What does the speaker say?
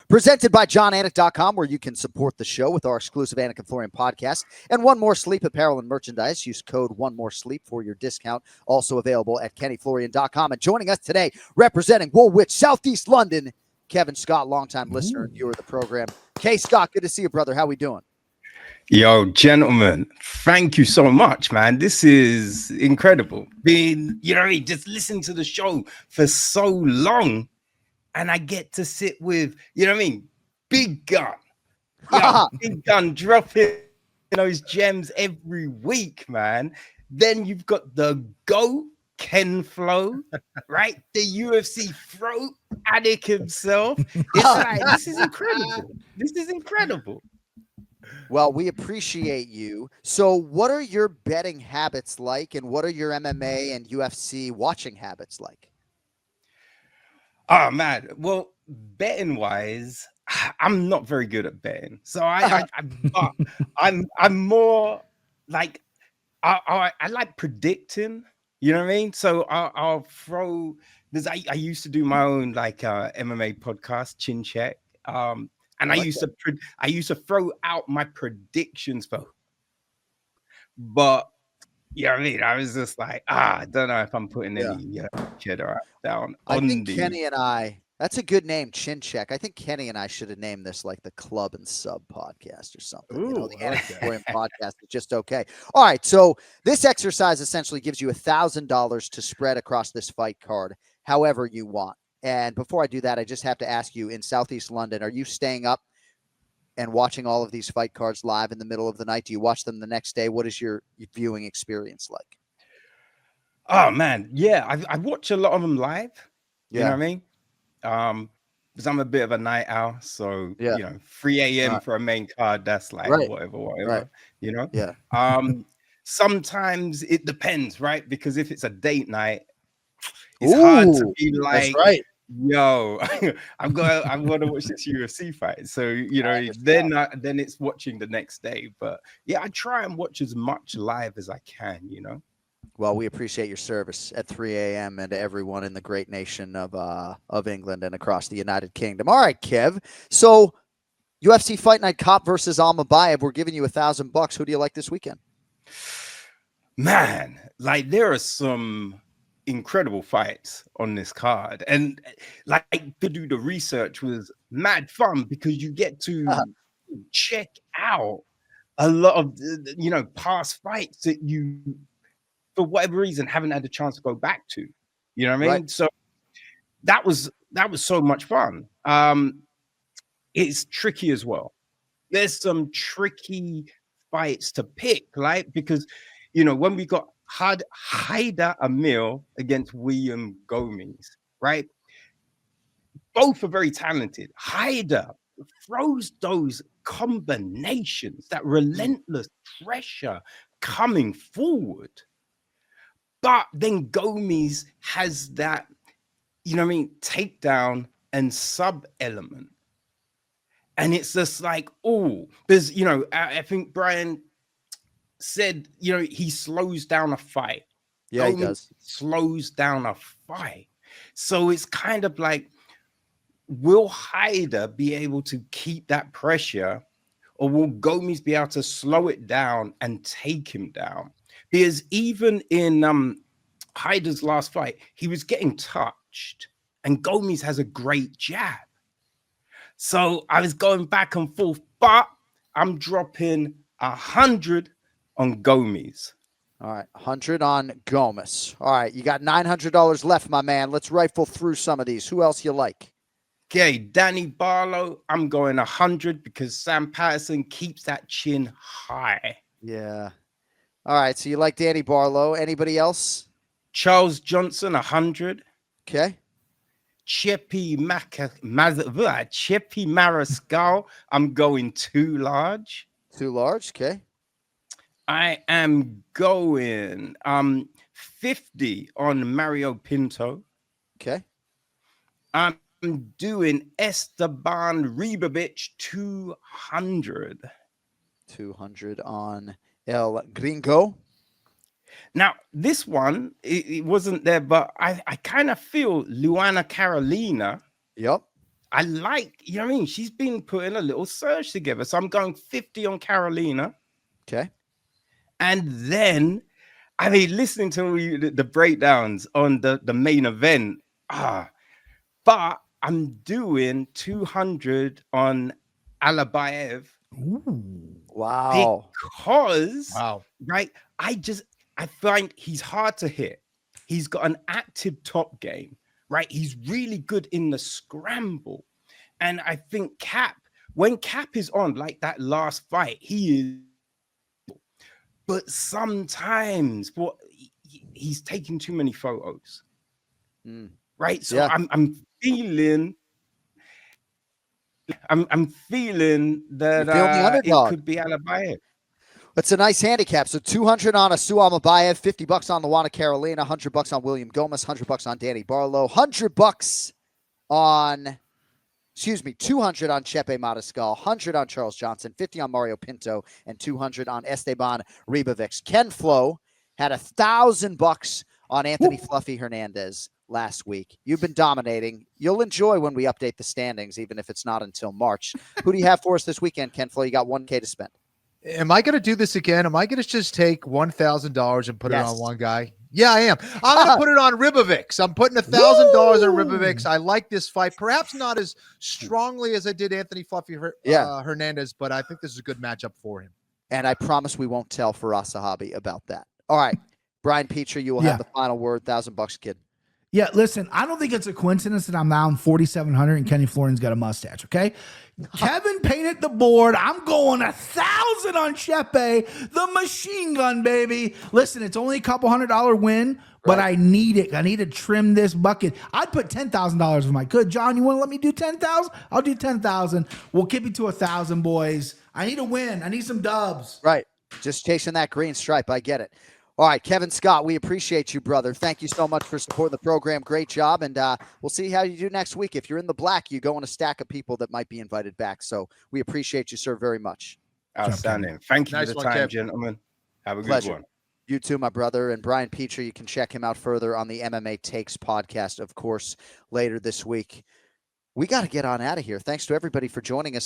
Presented by JohnAnik.com, where you can support the show with our exclusive Anik and Florian podcast. And One More Sleep apparel and merchandise. Use code One More Sleep for your discount. Also available at KennyFlorian.com. And joining us today, representing Woolwich, Southeast London, Kevin Scott, longtime listener and viewer of the program. K. Scott, good to see you, brother. How we doing? Yo, gentlemen, thank you so much, man. This is incredible. Being, just listening to the show for so long, and I get to sit with, Big Gun. Big Gun dropping those gems every week, man. Then you've got the GOAT, Ken Flo, right? The UFC throat, Anik himself. It's like, this is incredible. This is incredible. Well, we appreciate you. So what are your betting habits like, and what are your MMA and UFC watching habits like? Oh, man. Well, betting wise, I'm not very good at betting. So I'm more like, I like predicting, you know what I mean? So I'll throw, I used to do my own MMA podcast, Chin Check. And I used to throw out my predictions but I was just like, I don't know if I'm putting any cheddar down. I think Kenny and I, that's a good name, Chin Check. I think Kenny and I should have named this like the Club and Sub podcast or something. Ooh, the Anik podcast is just okay. All right, so this exercise essentially gives you $1,000 to spread across this fight card however you want. And before I do that, I just have to ask you, in Southeast London, are you staying up and watching all of these fight cards live in the middle of the night? Do you watch them the next day? What is your viewing experience like? Oh, man. Yeah, I watch a lot of them live. You know what I mean? Because I'm a bit of a night owl. So, 3 a.m. for a main card, that's like whatever. Right. Sometimes it depends, right? Because if it's a date night, it's hard to be like, yo, I'm gonna watch this UFC fight. So then it's watching the next day. But yeah, I try and watch as much live as I can. Well, we appreciate your service at 3 a.m. and to everyone in the great nation of England and across the United Kingdom. All right, Kev. So UFC Fight Night, Kape versus Almabayev. We're giving you $1,000. Who do you like this weekend? Man, there are some incredible fights on this card, and to do the research was mad fun because you get to check out a lot of past fights that you, for whatever reason, haven't had a chance to go back to. You know what I mean? Right. So that was so much fun. It's tricky as well. There's some tricky fights to pick, right? Because when we got Amil against William Gomis, right? Both are very talented. Haida throws those combinations, that relentless pressure coming forward. But then Gomis has that, takedown and sub element. And it's just like, there's, I think Brian said, he slows down a fight. Yeah, he does. Slows down a fight. So it's kind of like, will Haida be able to keep that pressure, or will Gomis be able to slow it down and take him down? Because even in Haida's last fight, he was getting touched, and Gomis has a great jab. So I was going back and forth, but I'm dropping 100 on Gomis. All right, 100 on Gomis. All right, you got $900 left, my man. Let's rifle through some of these. Who else you like? Okay, Danny Barlow. I'm going 100 because Sam Patterson keeps that chin high. Yeah. All right, so you like Danny Barlow. Anybody else? Charles Johnson, 100. Okay. Chepi Mariscal. I'm going too large. Too large, okay. I am going 50 on Mario Pinto. Okay. I'm doing Esteban Ribovics 200. 200 on El Gringo. Now, this one, it wasn't there, but I kind of feel Luana Carolina. Yep. I like, you know what I mean? She's been putting a little surge together. So I'm going 50 on Carolina. Okay. And then, I mean, listening to the breakdowns on the main event, but I'm doing 200 on Almabayev. Wow. Because, right, I find he's hard to hit. He's got an active top game, right? He's really good in the scramble. And I think when Kape is on, like that last fight, he is. But sometimes he's taking too many photos. Right? So Yeah. I'm feeling that it could be Almabayev. It's a nice handicap. So 200 on Asu Almabayev, $50 on Luana Carolina, $100 on William Gomis, $100 on Danny Barlow, $200 on Chepe Mariscal, $100 on Charles Johnson, $50 on Mario Pinto, and $200 on Esteban Ribovics. Ken Flo had $1,000 on Anthony Fluffy Hernandez last week. You've been dominating. You'll enjoy when we update the standings, even if it's not until March. Who do you have for us this weekend, Ken Flo? You got $1K to spend. Am I going to do this again? Am I going to just take $1,000 and put it on one guy? Yeah, I am. I'm going to put it on Ribovics. I'm putting $1,000 on Ribovics. I like this fight, perhaps not as strongly as I did Anthony Fluffy Hernandez, but I think this is a good matchup for him. And I promise we won't tell Faraz Sahabi about that. All right, Brian Petrie, you will have the final word. $1,000, kid. Yeah, listen, I don't think it's a coincidence that I'm down 4,700 and Kenny Florian's got a mustache, okay? Kevin painted the board. I'm going 1,000 on Chepe, the machine gun, baby. Listen, it's only a couple $100 win, but I need it. I need to trim this bucket. I'd put $10,000 if I could. John, you want to let me do 10,000? I'll do 10,000. We'll keep it to 1,000, boys. I need a win. I need some dubs. Right. Just chasing that green stripe. I get it. All right, Kevin Scott, we appreciate you, brother. Thank you so much for supporting the program. Great job, and we'll see how you do next week. If you're in the black, you go in a stack of people that might be invited back. So we appreciate you, sir, very much. Outstanding. Thank you for the time, gentlemen. Have a good one. You too, my brother. And Brian Petrie, you can check him out further on the MMA Takes podcast, of course, later this week. We got to get on out of here. Thanks to everybody for joining us.